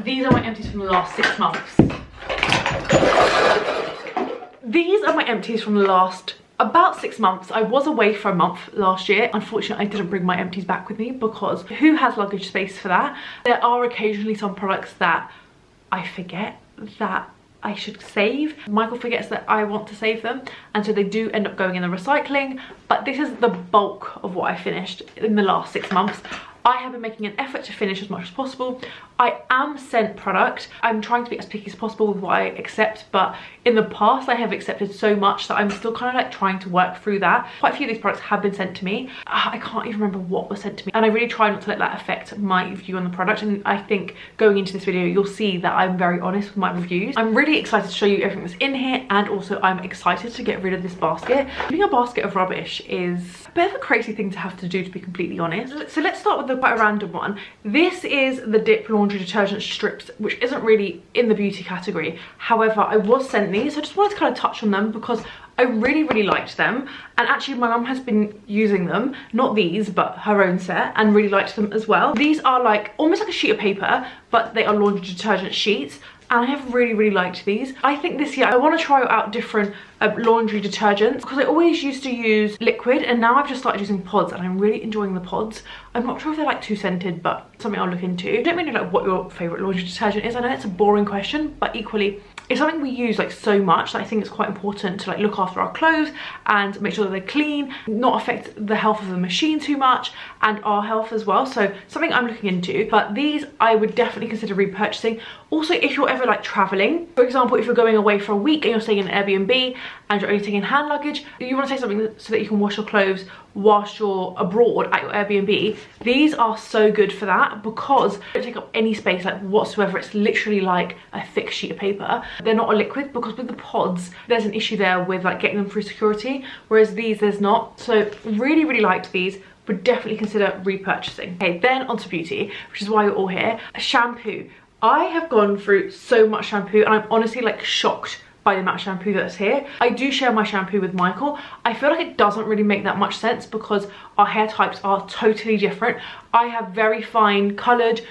These are my empties from the last 6 months. These are my empties from the last about 6 months. I was away for a month last year. Unfortunately, I didn't bring my empties back with me because who has luggage space for that? There are occasionally some products that I forget that I should save. Michael forgets that I want to save them, and so they do end up going in the recycling. But this is the bulk of what I finished in the last 6 months. I have been making an effort to finish as much as possible. I am sent product. I'm trying to be as picky as possible with what I accept, but in the past I have accepted so much that I'm still kind of like trying to work through that. Quite a few of these products have been sent to me. I can't even remember what was sent to me, and I really try not to let that affect my view on the product. And I think going into this video you'll see that I'm very honest with my reviews. I'm really excited to show you everything that's in here, and also I'm excited to get rid of this basket. Putting a basket of rubbish is a bit of a crazy thing to have to do, to be completely honest. So let's start with the quite a random one. This is the Dip laundry detergent strips, which isn't really in the beauty category. However, I was sent these, so I just wanted to kind of touch on them because I really liked them. And actually my mum has been using them, not these but her own set, and really liked them as well. These are like almost like a sheet of paper, but they are laundry detergent sheets, and I have really liked these. I think this year I want to try out different laundry detergents because I always used to use liquid, and now I've just started using pods, and I'm really enjoying the pods. I'm not sure if they're like too scented, but something I'll look into. Don't really know like what your favourite laundry detergent is. I know it's a boring question, but equally it's something we use like so much that I think it's quite important to like look after our clothes and make sure that they're clean, not affect the health of the machine too much, and our health as well. So something I'm looking into. But these I would definitely consider repurchasing. Also, if you're ever like traveling, for example, if you're going away for a week and you're staying in an Airbnb and you're only taking hand luggage, you want to take something so that you can wash your clothes whilst you're abroad at your Airbnb. These are so good for that because they don't take up any space like whatsoever. It's literally like a thick sheet of paper. They're not a liquid because with the pods there's an issue there with like getting them through security, whereas these there's not. So really liked these. Would definitely consider repurchasing. Okay, then onto beauty, which is why you're all here. Shampoo. I have gone through so much shampoo, and I'm honestly like shocked by the amount of shampoo that's here. I do share my shampoo with Michael. I feel like it doesn't really make that much sense because our hair types are totally different. I have very fine coloured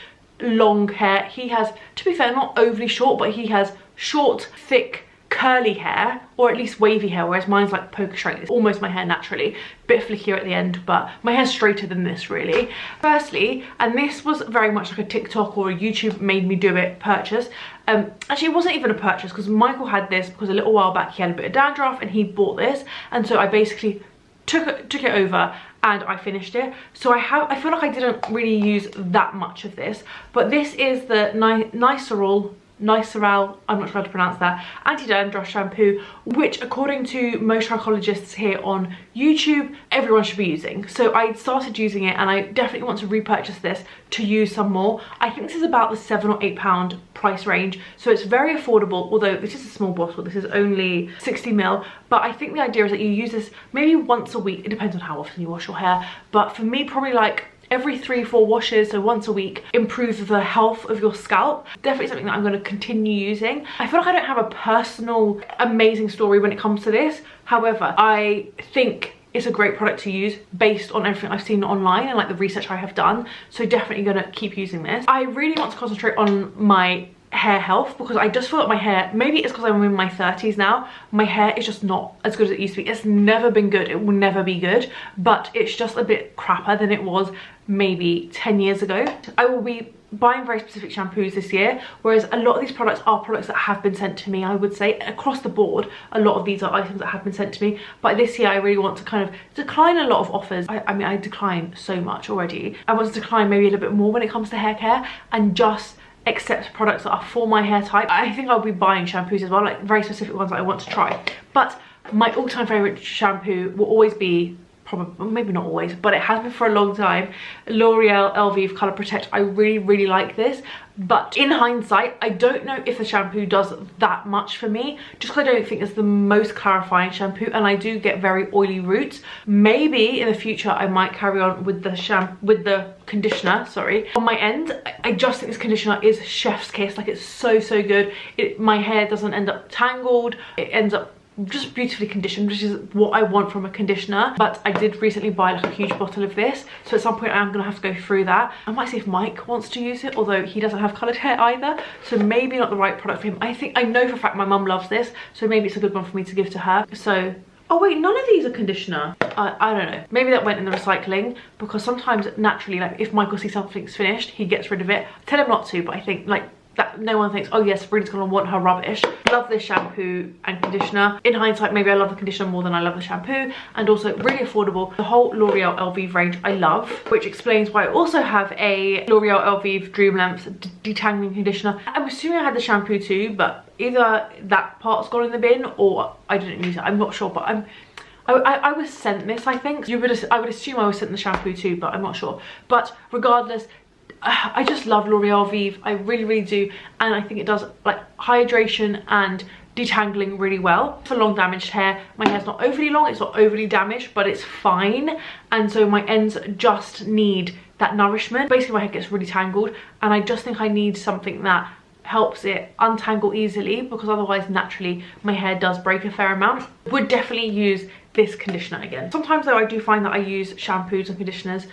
long hair. He has, to be fair, not overly short, but he has short, thick, curly hair, or at least wavy hair, whereas mine's like poker straight. It's almost my hair naturally, bit flickier at the end, but my hair's straighter than this really. Firstly, and this was very much like a TikTok or a YouTube made me do it purchase. Actually it wasn't even a purchase because Michael had this because a little while back he had a bit of dandruff and he bought this, and so I basically took it over and I finished it. So I feel like I didn't really use that much of this, but this is the Nicerel, I'm not sure how to pronounce that, anti-dandruff shampoo, which according to most trichologists here on YouTube, everyone should be using. So I started using it, and I definitely want to repurchase this to use some more. I think this is about the £7 or £8 price range, so it's very affordable, although this is a small bottle. This is only 60ml, but I think the idea is that you use this maybe once a week. It depends on how often you wash your hair, but for me probably like every 3-4 washes, so once a week, improves the health of your scalp. Definitely something that I'm going to continue using. I feel like I don't have a personal amazing story when it comes to this. However, I think it's a great product to use based on everything I've seen online and like the research I have done. So definitely going to keep using this. I really want to concentrate on my hair health because I just feel like my hair, maybe it's because I'm in my 30s now, my hair is just not as good as it used to be. It's never been good, it will never be good, but it's just a bit crapper than it was maybe 10 years ago. I will be buying very specific shampoos this year, whereas a lot of these products are products that have been sent to me. I would say across the board a lot of these are items that have been sent to me, but this year I really want to kind of decline a lot of offers. I mean I decline so much already. I want to decline maybe a little bit more when it comes to hair care and just accept products that are for my hair type. I think I'll be buying shampoos as well, like very specific ones that I want to try. But my all-time favourite shampoo will always be, probably, maybe not always, but it has been for a long time, L'Oreal Elvive Colour Protect. I really like this, but in hindsight I don't know if the shampoo does that much for me, just because I don't think it's the most clarifying shampoo, and I do get very oily roots. Maybe in the future I might carry on with the conditioner, sorry. On my end, I just think this conditioner is chef's kiss. Like, it's so good. My hair doesn't end up tangled, it ends up just beautifully conditioned, which is what I want from a conditioner. But I did recently buy like a huge bottle of this, so at some point I'm gonna have to go through that. I might see if Mike wants to use it, although he doesn't have coloured hair either, so maybe not the right product for him. I know for a fact my mum loves this, so maybe it's a good one for me to give to her. So, oh wait, none of these are conditioner. I don't know, maybe that went in the recycling, because sometimes naturally, like if Michael sees something's finished, he gets rid of it. I tell him not to, but I think like that no one thinks, oh yes, Sabrina's gonna want her rubbish. Love this shampoo and conditioner. In hindsight, maybe I love the conditioner more than I love the shampoo, and also really affordable. The whole L'Oreal Elvive range I love, which explains why I also have a L'Oreal Elvive Dream Length detangling conditioner. I'm assuming I had the shampoo too, but either that part's gone in the bin or I didn't use it. I'm not sure, but I was sent this, I think. I would assume I was sent the shampoo too, but I'm not sure. But regardless, I just love L'Oreal Vive. I really do, and I think it does like hydration and detangling really well. For long damaged hair, my hair's not overly long, it's not overly damaged, but it's fine, and so my ends just need that nourishment. Basically my hair gets really tangled, and I just think I need something that helps it untangle easily, because otherwise naturally my hair does break a fair amount. Would definitely use this conditioner again. Sometimes though I do find that I use shampoos and conditioners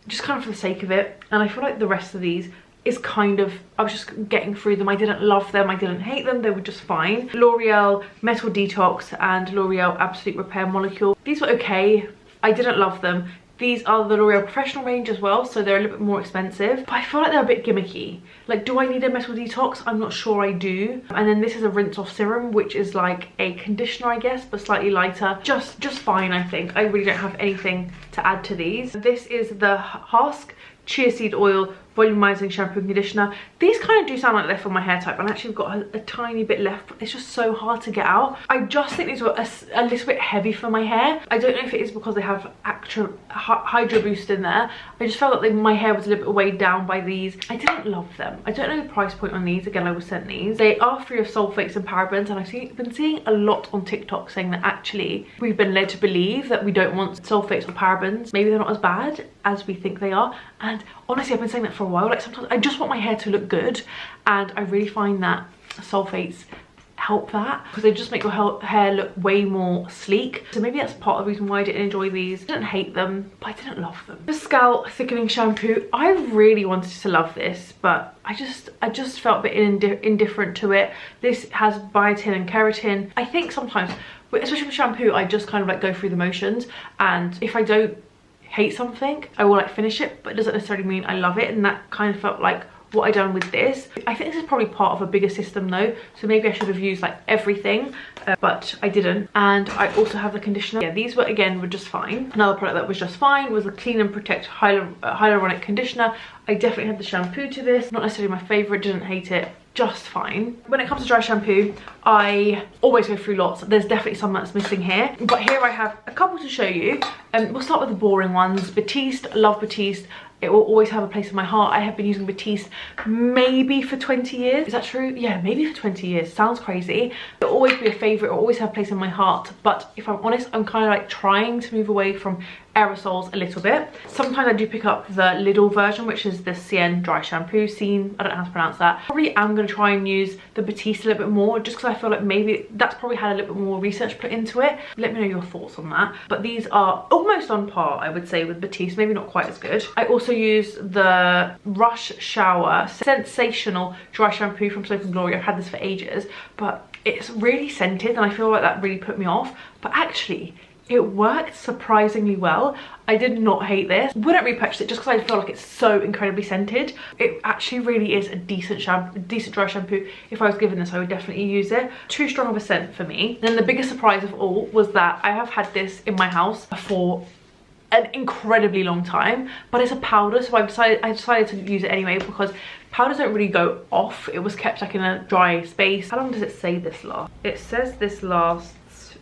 just kind of for the sake of it, and I feel like the rest of these is kind of, I was just getting through them. I didn't love them, I didn't hate them, they were just fine. L'Oreal Metal Detox and L'Oreal Absolute Repair Molecule, these were okay, I didn't love them. These are the L'Oreal Professional range as well, so they're a little bit more expensive, but I feel like they're a bit gimmicky. Like, do I need a metal detox? I'm not sure I do. And then this is a rinse off serum, which is like a conditioner, I guess, but slightly lighter. Just fine, I think. I really don't have anything to add to these. This is the Husk Chia Seed Oil Volumizing Shampoo and Conditioner. These kind of do sound like they're for my hair type, and actually I've got a tiny bit left, but it's just so hard to get out. I just think these were a little bit heavy for my hair. I don't know if it is because they have Hydro Boost in there. I just felt that my hair was a little bit weighed down by these. I didn't love them. I don't know the price point on these. Again, I was sent these. They are free of sulfates and parabens, and I've been seeing a lot on TikTok saying that actually we've been led to believe that we don't want sulfates or parabens. Maybe they're not as bad as we think they are. And honestly, I've been saying that for a while. Like, sometimes I just want my hair to look good, and I really find that sulfates help that, because they just make your hair look way more sleek. So maybe that's part of the reason why I didn't enjoy these. I didn't hate them, but I didn't love them. The Scalp Thickening Shampoo, I really wanted to love this, but I just felt a bit indifferent to it. This has biotin and keratin. I think sometimes, especially with shampoo, I just kind of like go through the motions, and if I don't hate something, I will like finish it, but it doesn't necessarily mean I love it, and that kind of felt like what I done with this. I think this is probably part of a bigger system though, so maybe I should have used like everything, but I didn't. And I also have the conditioner. Yeah, these were just fine. Another product that was just fine was the Clean and Protect Hyaluronic Conditioner. I definitely had the shampoo to this, not necessarily my favorite, didn't hate it, just fine. When it comes to dry shampoo, I always go through lots. There's definitely some that's missing here, but here I have a couple to show you. We'll start with the boring ones. Batiste, love Batiste. It will always have a place in my heart. I have been using Batiste maybe for 20 years. Is that true? Yeah, maybe for 20 years. Sounds crazy. It'll always be a favorite. It'll always have a place in my heart. But if I'm honest, I'm kind of like trying to move away from aerosols a little bit. Sometimes I do pick up the Lidl version, which is the Cien Dry Shampoo. Cien, I don't know how to pronounce that. Probably am going to try and use the Batiste a little bit more, just because I feel like maybe that's probably had a little bit more research put into it. Let me know your thoughts on that. But these are almost on par, I would say, with Batiste, maybe not quite as good. I also use the Rush Shower Sensational Dry Shampoo from Soap & Glory. I've had this for ages, but it's really scented, and I feel like that really put me off. But actually, it worked surprisingly well. I did not hate this. Wouldn't repurchase it just because I feel like it's so incredibly scented. It actually really is a decent dry shampoo. If I was given this, I would definitely use it. Too strong of a scent for me. Then the biggest surprise of all was that I have had this in my house for an incredibly long time, but it's a powder, so I decided to use it anyway, because powders don't really go off. It was kept like in a dry space. How long does it say this lasts? It says this lasts.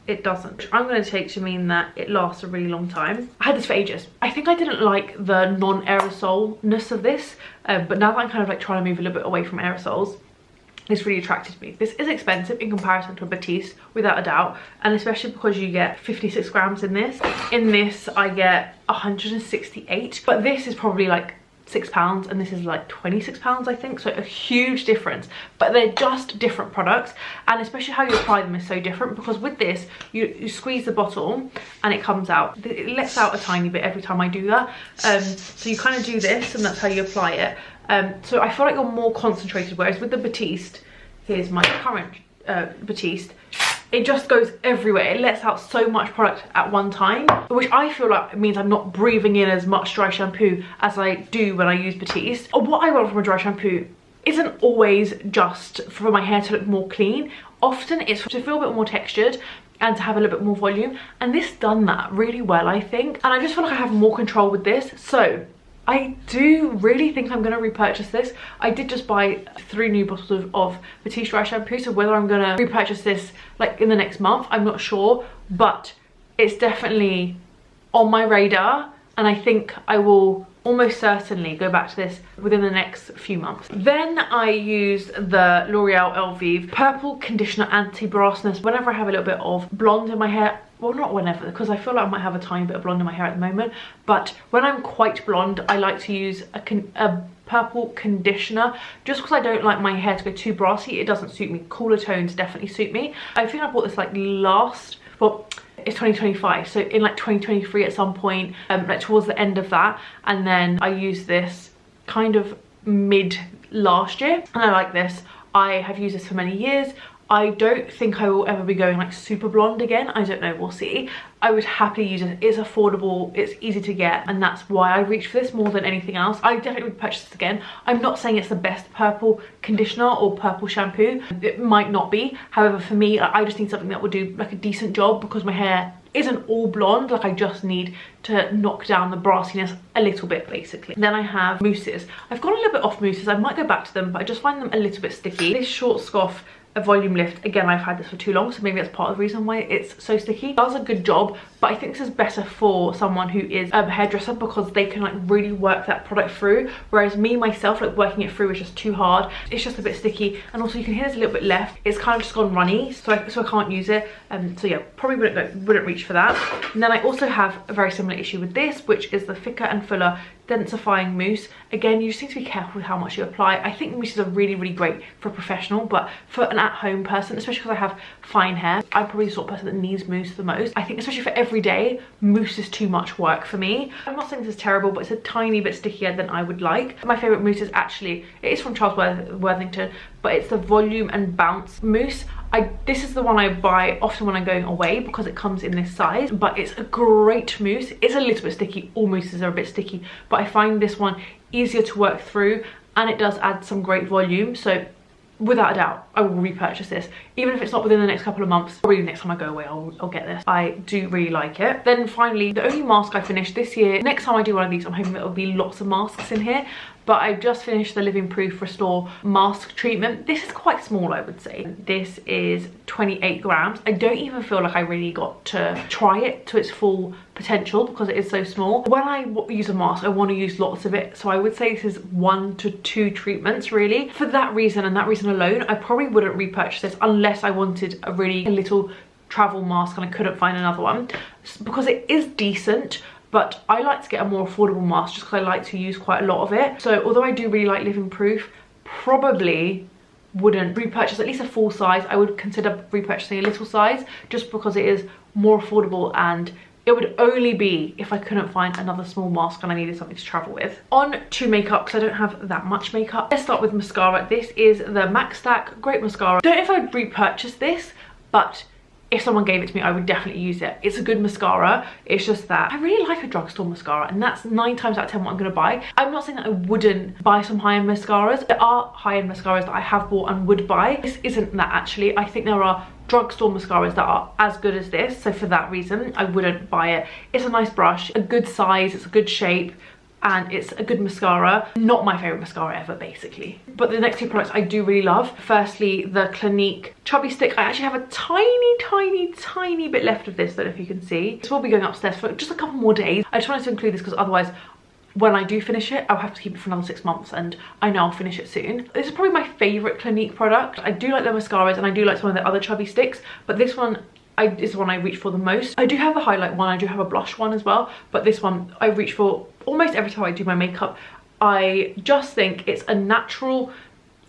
It doesn't. I'm going to take to mean that it lasts a really long time. I had this for ages. I think I didn't like the non-aerosolness of this, but now that I'm kind of like trying to move a little bit away from aerosols, this really attracted me. This is expensive in comparison to a Batiste, without a doubt, and especially because you get 56 grams in this. In this, I get 168, but this is probably like £6 and this is like £26 I think, so a huge difference. But they're just different products, and especially how you apply them is so different, because with this you squeeze the bottle and it comes out. It lets out a tiny bit every time I do that, so you kind of do this and that's how you apply it. So I feel like you're more concentrated, whereas with the Batiste, here's my current Batiste, it just goes everywhere. It lets out so much product at one time, which I feel like means I'm not breathing in as much dry shampoo as I do when I use Batiste. What I want from a dry shampoo isn't always just for my hair to look more clean. Often it's to feel a bit more textured and to have a little bit more volume, and this done that really well, I think. And I just feel like I have more control with this, so I do really think I'm going to repurchase this. I did just buy 3 new bottles of Batiste dry shampoo, so whether I'm going to repurchase this like in the next month, I'm not sure, but it's definitely on my radar, and I think I will almost certainly go back to this within the next few months. Then I use the L'Oreal Elvive Purple Conditioner Anti-Brassness whenever I have a little bit of blonde in my hair. Well, not whenever, because I feel like I might have a tiny bit of blonde in my hair at the moment, but when I'm quite blonde, I like to use a purple conditioner, just because I don't like my hair to go too brassy. It doesn't suit me. Cooler tones definitely suit me. I think I bought this like well, it's 2025, so in like 2023 at some point, like towards the end of that, and then I used this kind of mid last year, and I like this. I have used this for many years. I don't think I will ever be going like super blonde again. I don't know, we'll see. I would happily use it. It's affordable, it's easy to get, and that's why I reach for this more than anything else. I definitely would purchase this again. I'm not saying it's the best purple conditioner or purple shampoo. It might not be. However, for me, I just need something that will do like a decent job, because my hair isn't all blonde. Like, I just need to knock down the brassiness a little bit, basically. Then I have mousses. I've gone a little bit off mousses. I might go back to them, but I just find them a little bit sticky. This Schwarzkopf a volume lift, again, I've had this for too long, so maybe that's part of the reason why it's so sticky. It does a good job, but I think this is better for someone who is a hairdresser, because they can like really work that product through, whereas me myself, like working it through is just too hard. It's just a bit sticky, and also you can hear there's a little bit left. It's kind of just gone runny, so I can't use it. So yeah, probably wouldn't reach for that. And then I also have a very similar issue with this, which is the thicker and fuller densifying mousse. Again, you just need to be careful with how much you apply. I think mousses are really, really great for a professional, but for an at-home person, especially because I have fine hair, I'm probably the sort of person that needs mousse the most. I think especially for every day, mousse is too much work for me. I'm not saying this is terrible, but it's a tiny bit stickier than I would like. My favourite mousse is actually, it is from Charles Worthington, but it's the Volume and Bounce mousse. This is the one I buy often when I'm going away, because it comes in this size, but it's a great mousse. It's a little bit sticky. All mousses are a bit sticky, but I find this one easier to work through, and it does add some great volume. So without a doubt, I will repurchase this. Even if it's not within the next couple of months, probably next time I go away, I'll get this. I do really like it. Then finally, the only mask I finished this year, next time I do one of these, I'm hoping there will be lots of masks in here, but I've just finished the Living Proof Restore mask treatment. This is quite small, I would say. This is 28 grams. I don't even feel like I really got to try it to its full potential, because it is so small. When I use a mask, I want to use lots of it, so I would say this is 1 to 2 treatments really. For that reason, and that reason alone, I probably wouldn't repurchase this unless I wanted a little travel mask and I couldn't find another one, because it is decent. But I like to get a more affordable mask just because I like to use quite a lot of it. So although I do really like Living Proof, probably wouldn't repurchase at least a full size. I would consider repurchasing a little size just because it is more affordable, and it would only be if I couldn't find another small mask and I needed something to travel with. On to makeup, because I don't have that much makeup. Let's start with mascara. This is the MAC Stack Great Mascara. Don't know if I would repurchase this, but if someone gave it to me, I would definitely use it. It's a good mascara. It's just that I really like a drugstore mascara, and that's 9 times out of 10 what I'm gonna buy. I'm not saying that I wouldn't buy some high-end mascaras. There are high-end mascaras that I have bought and would buy. This isn't that, actually. I think there are drugstore mascaras that are as good as this, so for that reason, I wouldn't buy it. It's a nice brush, a good size, it's a good shape, and it's a good mascara. Not my favourite mascara ever, basically. But the next 2 products I do really love. Firstly, the Clinique Chubby Stick. I actually have a tiny bit left of this, I don't know if you can see. This will be going upstairs for just a couple more days. I just wanted to include this because otherwise, when I do finish it, I'll have to keep it for another 6 months, and I know I'll finish it soon. This is probably my favourite Clinique product. I do like their mascaras, and I do like some of their other chubby sticks, but this one is the one I reach for the most. I do have the highlight one, I do have a blush one as well, but this one I reach for almost every time I do my makeup. I just think it's a natural,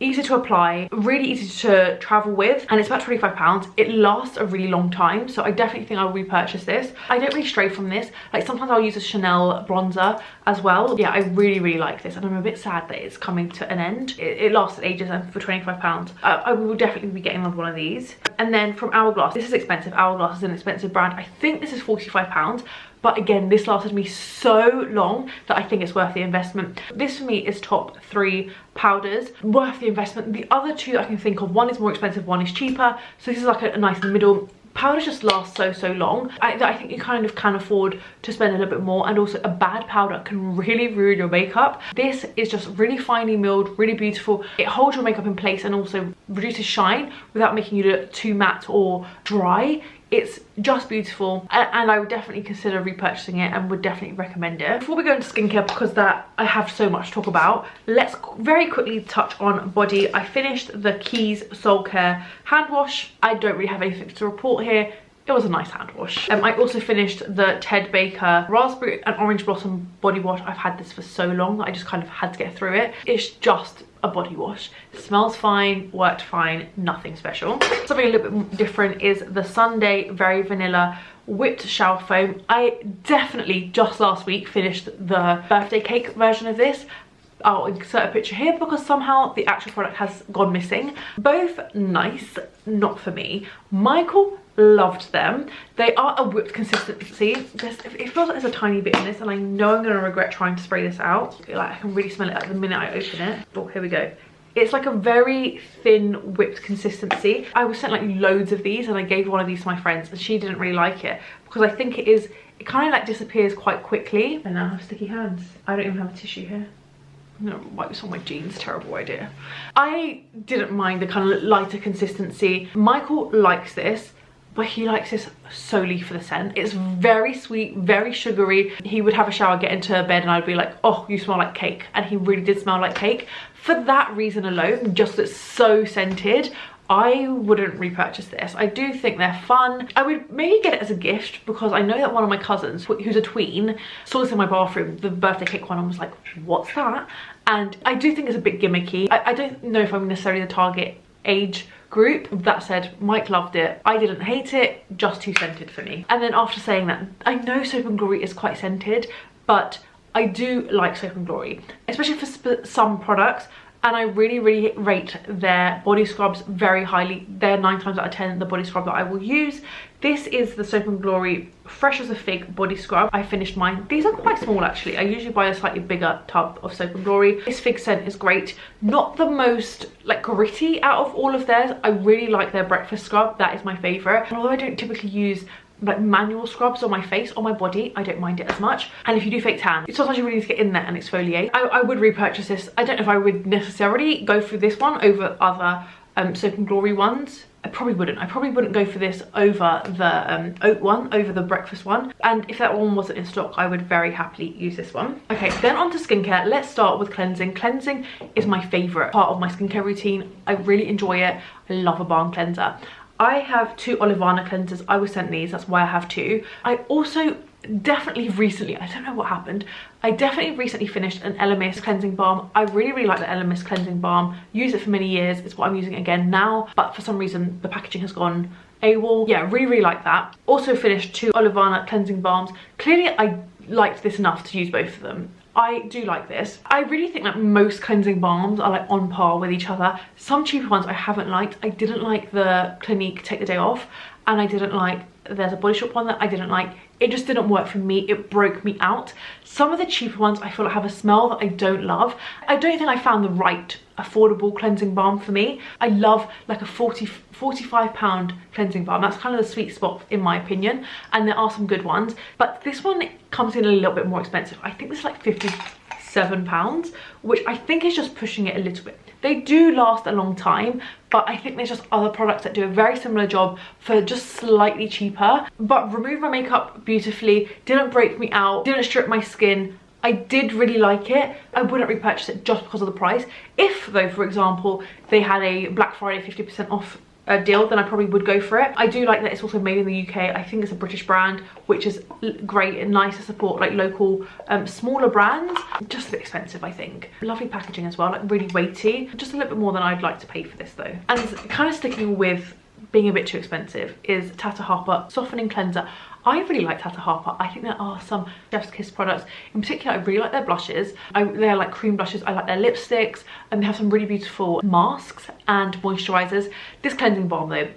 easy to apply, really easy to travel with, and it's about £25. It lasts a really long time, so I definitely think I'll repurchase this. I don't really stray from this. Like sometimes I'll use a Chanel bronzer as well. Yeah, I really like this, and I'm a bit sad that it's coming to an end. It lasted ages, and for £25 I will definitely be getting another one of these. And then from Hourglass, this is expensive. Hourglass is an expensive brand. I think this is £45. But again, this lasted me so long that I think it's worth the investment. This for me is top 3 powders, worth the investment. The other 2 I can think of, one is more expensive, one is cheaper. So this is like a nice middle. Powders just last so long. I think you kind of can afford to spend a little bit more, and also a bad powder can really ruin your makeup. This is just really finely milled, really beautiful. It holds your makeup in place and also reduces shine without making you look too matte or dry. It's just beautiful, and I would definitely consider repurchasing it and would definitely recommend it. Before we go into skincare, because that I have so much to talk about, let's very quickly touch on body. I finished the Keys Soul Care hand wash. I don't really have anything to report here. It was a nice hand wash. I also finished the Ted Baker Raspberry and Orange Blossom body wash. I've had this for so long that I just kind of had to get through it. It's just a body wash. It smells fine, worked fine, nothing special. Something a little bit different is the Sunday Very Vanilla Whipped Shower Foam. I definitely just last week finished the birthday cake version of this. I'll insert a picture here because somehow the actual product has gone missing. Both nice, not for me. Michael loved them. They are a whipped consistency. It feels like there's a tiny bit in this, and I know I'm going to regret trying to spray this out. Like I can really smell it at the minute I open it. Oh, here we go. It's like a very thin whipped consistency. I was sent like loads of these, and I gave one of these to my friends, and she didn't really like it because I think it kind of like disappears quite quickly. And now I have sticky hands. I don't even have a tissue here. I'm gonna wipe this on my jeans, terrible idea. I didn't mind the kind of lighter consistency. Michael likes this, but he likes this solely for the scent. It's very sweet, very sugary. He would have a shower, get into bed, and I'd be like, oh, you smell like cake. And he really did smell like cake. For that reason alone, just it's so scented, I wouldn't repurchase this. I do think they're fun. I would maybe get it as a gift because I know that one of my cousins, who's a tween, saw this in my bathroom, the birthday cake one, and was like, what's that? And I do think it's a bit gimmicky. I don't know if I'm necessarily the target age group. That said, Mike loved it. I didn't hate it, just too scented for me. And then after saying that, I know Soap & Glory is quite scented, but I do like Soap & Glory, especially for some products. And I really rate their body scrubs very highly. They're 9 times out of 10 the body scrub that I will use. This is the Soap & Glory Fresh as a Fig body scrub. I finished mine. These are quite small actually. I usually buy a slightly bigger tub of Soap & Glory. This fig scent is great. Not the most like gritty out of all of theirs. I really like their breakfast scrub. That is my favourite. And although I don't typically use like manual scrubs on my face or my body, I don't mind it as much. And if you do fake tan, sometimes you really need to get in there and exfoliate. I would repurchase this. I don't know if I would necessarily go for this one over other Soap & Glory ones. I probably wouldn't. I probably wouldn't go for this over the oat one, over the breakfast one. And if that one wasn't in stock, I would very happily use this one. Okay, then on to skincare. Let's start with cleansing. Cleansing is my favourite part of my skincare routine. I really enjoy it. I love a balm cleanser. I have 2 Olivana cleansers. I was sent these, that's why I have 2. I also definitely recently, I don't know what happened, I definitely recently finished an Elemis cleansing balm. I really like the Elemis cleansing balm. Used it for many years. It's what I'm using again now, but for some reason the packaging has gone AWOL. Yeah, really like that. Also finished 2 Olivana cleansing balms. Clearly I liked this enough to use both of them. I do like this. I really think that most cleansing balms are like on par with each other. Some cheaper ones I haven't liked. I didn't like the Clinique Take the Day Off, and I didn't like, there's a Body Shop one that I didn't like. It just didn't work for me. It broke me out. Some of the cheaper ones I feel like have a smell that I don't love. I don't think I found the right affordable cleansing balm for me. I love like a £45 cleansing balm. That's kind of the sweet spot in my opinion, and there are some good ones, but this one comes in a little bit more expensive. I think this is like £57, which I think is just pushing it a little bit. They do last a long time, but I think there's just other products that do a very similar job for just slightly cheaper, but remove my makeup beautifully, didn't break me out, didn't strip my skin. I did really like it. I wouldn't repurchase it just because of the price. If though, for example, they had a Black Friday 50% off deal, then I probably would go for it. I do like that it's also made in the UK. I think it's a British brand, which is great and nice to support like local smaller brands. Just a bit expensive, I think. Lovely packaging as well, like really weighty. Just a little bit more than I'd like to pay for this though. And kind of sticking with being a bit too expensive is Tata Harper Softening Cleanser. I really like Tata Harper. I think there are some Chef's Kiss products. In particular, I really like their blushes. They're like cream blushes. I like their lipsticks. And they have some really beautiful masks and moisturizers. This cleansing balm though,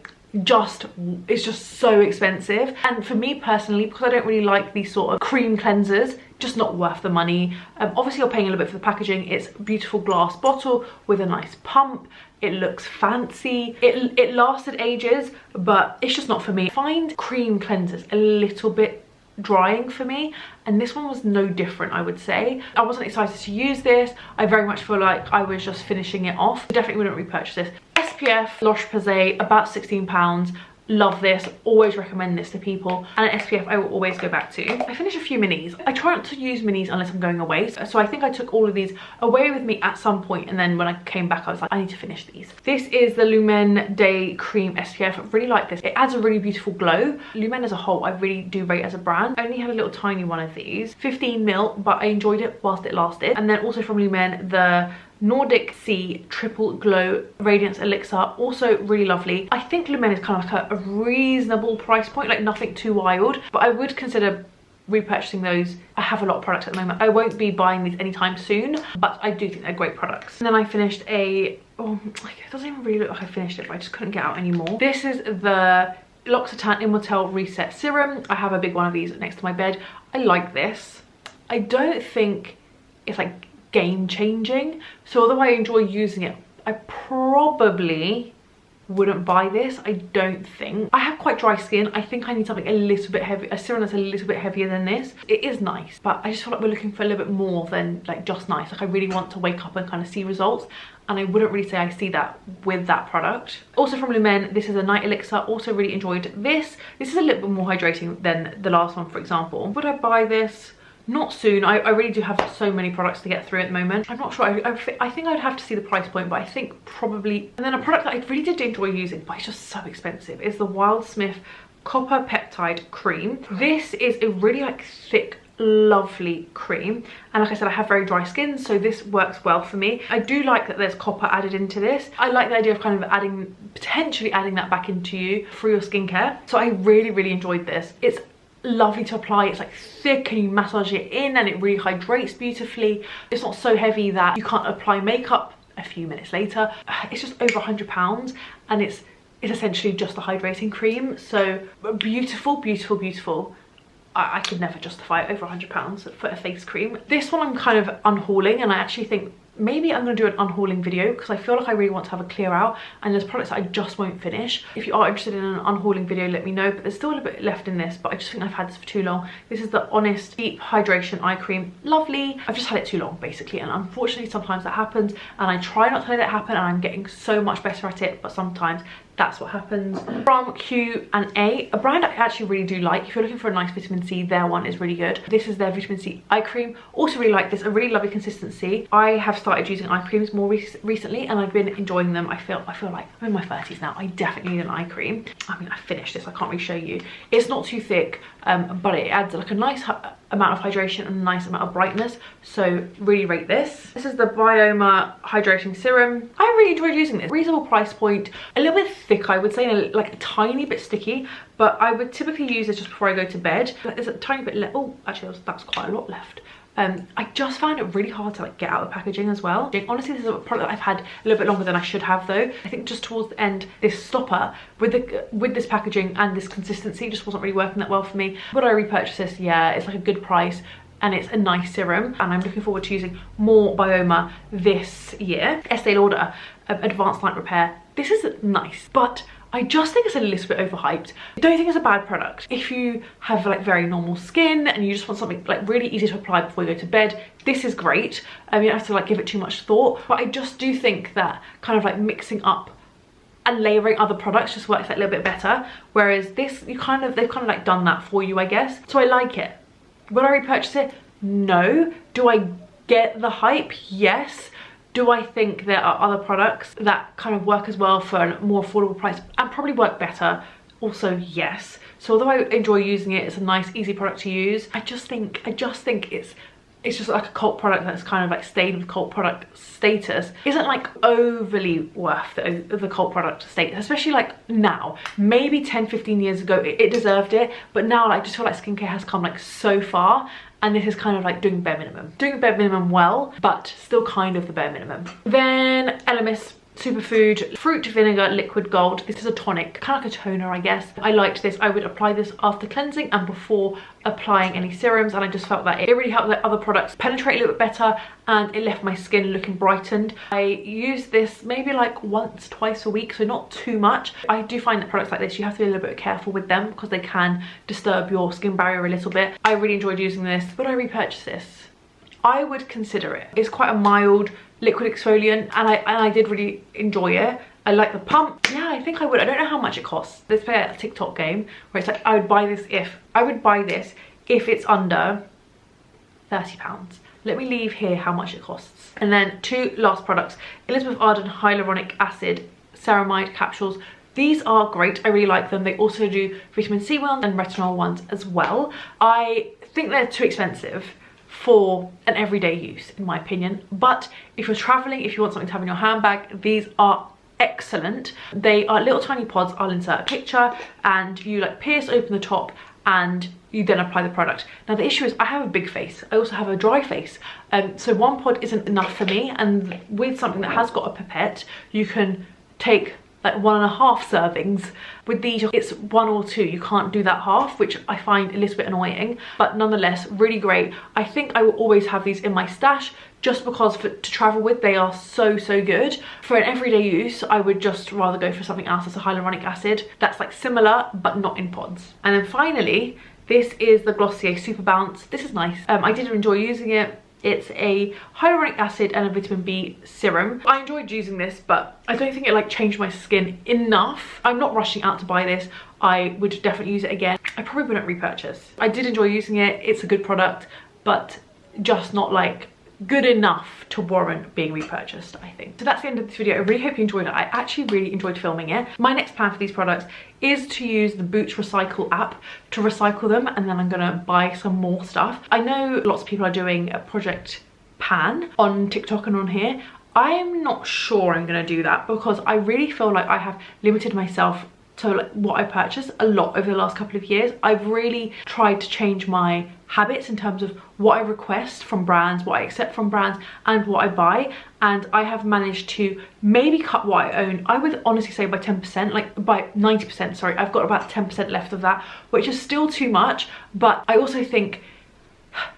it's just so expensive. And for me personally, because I don't really like these sort of cream cleansers, just not worth the money. Obviously you're paying a little bit for the packaging. It's a beautiful glass bottle with a nice pump. It looks fancy. It lasted ages, but it's just not for me. I find cream cleansers a little bit drying for me, and this one was no different, I would say. I wasn't excited to use this. I very much feel like I was just finishing it off. I definitely wouldn't repurchase this. SPF Roche-Posay, about £16. Love this, always recommend this to people, and an SPF I will always go back to. I finished a few minis. I try not to use minis unless I'm going away, so I think I took all of these away with me at some point, and then when I came back I was like, I need to finish these. This is the Lumen Day Cream SPF. I really like this. It adds a really beautiful glow. Lumen as a whole I really do rate as a brand. I only had a little tiny one of these, 15ml, but I enjoyed it whilst it lasted. And then also from Lumen, the Nordic Sea Triple Glow Radiance Elixir, also really lovely. I think Lumen is kind of like a reasonable price point, like nothing too wild, but I would consider repurchasing those. I have a lot of products at the moment. I won't be buying these anytime soon, but I do think they're great products. And then I finished it doesn't even really look like I finished it, but I just couldn't get out anymore. This is the L'Occitane Immortelle Reset Serum. I have a big one of these next to my bed. I like this. I don't think it's like game changing, so although I enjoy using it, I probably wouldn't buy this. I don't think. I have quite dry skin. I think I need something a little bit heavy, a serum that's a little bit heavier than this. It is nice, but I just feel like we're looking for a little bit more than like just nice. Like I really want to wake up and kind of see results, and I wouldn't really say I see that with that product. Also from Lumen, this is a night elixir. Also really enjoyed this. This is a little bit more hydrating than the last one, for example. Would I buy this? Not soon. I really do have so many products to get through at the moment. I'm not sure. I think I'd have to see the price point, but I think probably. And then a product that I really did enjoy using, but it's just so expensive, is the Wildsmith Copper Peptide Cream. This is a really like thick, lovely cream, and like I said, I have very dry skin, so this works well for me. I do like that there's copper added into this. I like the idea of kind of potentially adding that back into you for your skincare, so I really enjoyed this. It's lovely to apply. It's like thick and you massage it in and it really hydrates beautifully. It's not so heavy that you can't apply makeup a few minutes later. It's just over £100, and it's essentially just a hydrating cream. So beautiful. I could never justify over £100 for a face cream. This one I'm kind of unhauling, and I actually think maybe I'm going to do an unhauling video because I feel like I really want to have a clear out, and there's products that I just won't finish. If you are interested in an unhauling video, let me know, but there's still a little bit left in this, but I just think I've had this for too long. This is the Honest Deep Hydration Eye Cream. Lovely. I've just had it too long basically, and unfortunately sometimes that happens, and I try not to let it happen, and I'm getting so much better at it, but sometimes that's what happens. From Q&A, a brand I actually really do like. If you're looking for a nice vitamin C, their one is really good. This is their vitamin C eye cream. Also really like this, a really lovely consistency. I have started using eye creams more recently, and I've been enjoying them. I feel like I'm in my 30s now. I definitely need an eye cream. I mean, I finished this, I can't really show you. It's not too thick, but it adds like a nice amount of hydration and a nice amount of brightness, so really rate this. This is the Bioma Hydrating Serum. I really enjoyed using this. Reasonable price point, a little bit thick I would say, and like a tiny bit sticky, but I would typically use this just before I go to bed. There's a tiny bit left. Oh, actually that's quite a lot left. I just found it really hard to like get out of the packaging as well. Honestly, this is a product that I've had a little bit longer than I should have though. I think just towards the end, this stopper with this packaging and this consistency just wasn't really working that well for me. Would I repurchase this? Yeah, it's like a good price, and it's a nice serum, and I'm looking forward to using more Bioma this year. Estee Lauder Advanced Night Repair. This is nice, but I just think it's a little bit overhyped. I don't think it's a bad product. If you have like very normal skin and you just want something like really easy to apply before you go to bed, this is great. You don't have to like give it too much thought, but I just do think that kind of like mixing up and layering other products just works that little bit better. Whereas this, they've kind of like done that for you, I guess. So I like it. Will I repurchase it? No. Do I get the hype? Yes. Do I think there are other products that kind of work as well for a more affordable price and probably work better? Also, yes. So although I enjoy using it, it's a nice, easy product to use. I just think it's just like a cult product that's kind of like stayed with cult product status. Isn't like overly worth the cult product status, especially like now. Maybe 10-15 years ago it deserved it, but now like, I just feel like skincare has come like so far, and this is kind of like doing bare minimum. Doing bare minimum well, but still kind of the bare minimum. Then Elemis Superfood Fruit Vinegar Liquid Gold. This is a tonic, kind of like a toner, I guess. I liked this. I would apply this after cleansing and before applying any serums, and I just felt that it really helped the other products penetrate a little bit better, and it left my skin looking brightened. I use this maybe like once, twice a week, so not too much. I do find that products like this, you have to be a little bit careful with them because they can disturb your skin barrier a little bit. I really enjoyed using this. Would I repurchase this? I would consider it. It's quite a mild liquid exfoliant, and I did really enjoy it. I like the pump. Yeah, I think I would. I don't know how much it costs. Let's play a TikTok game where it's like I would buy this if it's under £30. Let me leave here how much it costs. And then two last products. Elizabeth Arden Hyaluronic Acid Ceramide Capsules. These are great. I really like them. They also do vitamin C ones and retinol ones as well. I think they're too expensive for an everyday use, in my opinion, but if you're traveling, if you want something to have in your handbag, these are excellent. They are little tiny pods. I'll insert a picture, and you like pierce open the top and you then apply the product. Now the issue is I have a big face, I also have a dry face, so one pod isn't enough for me, and with something that has got a pipette you can take like 1.5 servings. With these it's 1 or 2, you can't do that half, which I find a little bit annoying, but nonetheless really great. I think I will always have these in my stash just because to travel with they are so good. For an everyday use I would just rather go for something else as a hyaluronic acid that's like similar but not in pods. And then finally this is the Glossier Super Bounce. This is nice. I did enjoy using it. It's a hyaluronic acid and a vitamin B serum. I enjoyed using this, but I don't think it like changed my skin enough. I'm not rushing out to buy this. I would definitely use it again. I probably wouldn't repurchase. I did enjoy using it. It's a good product, but just not like good enough to warrant being repurchased, I think. So that's the end of this video. I really hope you enjoyed it. I actually really enjoyed filming it. My next plan for these products is to use the Boots Recycle app to recycle them, and then I'm gonna buy some more stuff. I know lots of people are doing a Project Pan on TikTok and on here. I am not sure I'm gonna do that because I really feel like I have limited myself to like what I purchased a lot over the last couple of years. I've really tried to change my habits in terms of what I request from brands, what I accept from brands, and what I buy, and I have managed to maybe cut what I own. I would honestly say by 10%, like by 90%, sorry. I've got about 10% left of that, which is still too much, but I also think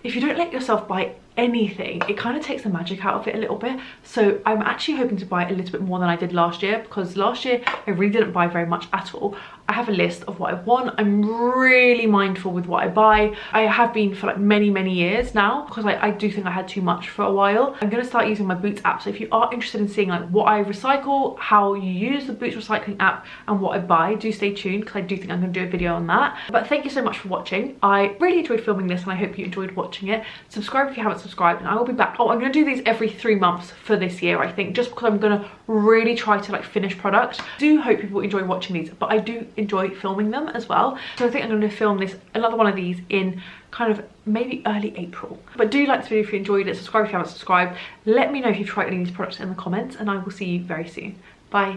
if you don't let yourself buy anything, it kind of takes the magic out of it a little bit. So I'm actually hoping to buy a little bit more than I did last year, because last year I really didn't buy very much at all. I have a list of what I want. I'm really mindful with what I buy. I have been for like many years now, because I do think I had too much for a while. I'm going to start using my Boots app, so if you are interested in seeing like what I recycle, how you use the Boots recycling app, and what I buy, do stay tuned, because I do think I'm going to do a video on that. But thank you so much for watching. I really enjoyed filming this, and I hope you enjoyed watching it. Subscribe if you haven't subscribed, and I will be back. Oh, I'm going to do these every 3 months for this year, I think, just because I'm going to really try to like finish product. I do hope people enjoy watching these, but I do enjoy filming them as well. So I think I'm going to film another one of these in kind of maybe early April. But do like this video if you enjoyed it. Subscribe if you haven't subscribed. Let me know if you've tried any of these products in the comments, and I will see you very soon. Bye.